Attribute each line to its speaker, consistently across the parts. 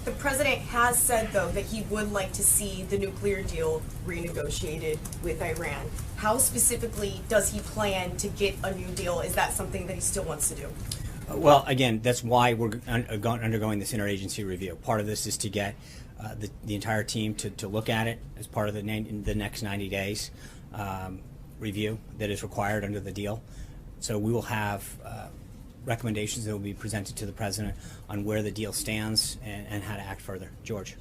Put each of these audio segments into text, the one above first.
Speaker 1: The president has said, though, that he would like to see the nuclear deal renegotiated with Iran. How specifically does he plan to get a new deal? Is that something that he still wants to do?
Speaker 2: Well, again, that's why we're undergoing this interagency review. Part of this is to get the entire team to look at it as part of the next 90 days review that is required under the deal. So we will have recommendations that will be presented to the president on where the deal stands and how to act further. George.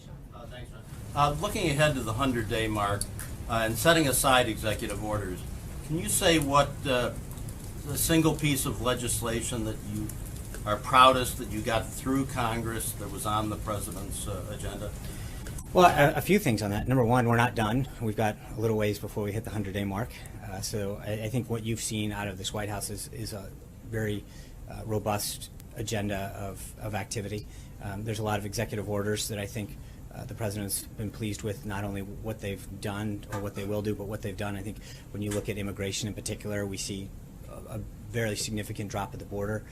Speaker 3: Thanks, John. Looking ahead to the 100-day mark and setting aside executive orders, can you say what the single piece of legislation that you are proudest that you got through Congress that was on the president's agenda?
Speaker 2: Well, a few things on that. Number one, we're not done. We've got a little ways before we hit the 100-day mark. So I think what you've seen out of this White House is a very robust agenda of activity. There's a lot of executive orders that I think the president's been pleased with, not only what they've done or what they will do, but what they've done. I think when you look at immigration in particular, we see a very significant drop at the border.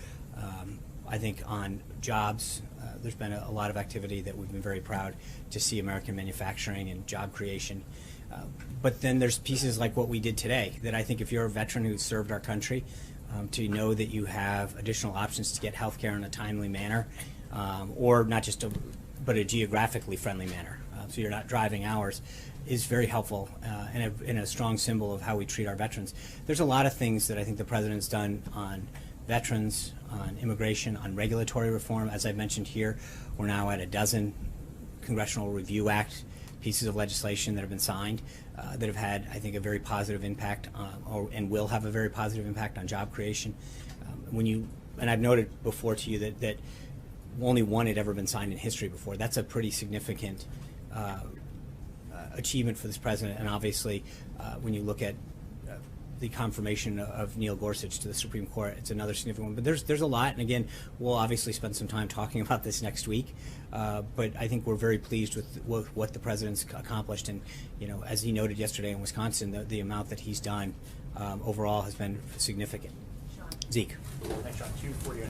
Speaker 2: I think on jobs, there's been a lot of activity that we've been very proud to see American manufacturing and job creation. But then there's pieces like what we did today that I think if you're a veteran who's served our country, to know that you have additional options to get health care in a timely manner, or not just but a geographically friendly manner, so you're not driving hours, is very helpful and a strong symbol of how we treat our veterans. There's a lot of things that I think the president's done on veterans, on immigration, on regulatory reform. As I mentioned here, we're now at a dozen Congressional Review Act pieces of legislation that have been signed that have had, I think, a very positive impact and will have a very positive impact on job creation. And I've noted before to you that only one had ever been signed in history before. That's a pretty significant achievement for this president, and obviously when you look at the confirmation of Neil Gorsuch to the Supreme Court, it's another significant one. But there's a lot, and again, we'll obviously spend some time talking about this next week. But I think we're very pleased with what the president's accomplished, and as he noted yesterday in Wisconsin, the amount that he's done overall has been significant. Zeke.
Speaker 4: Thanks, John.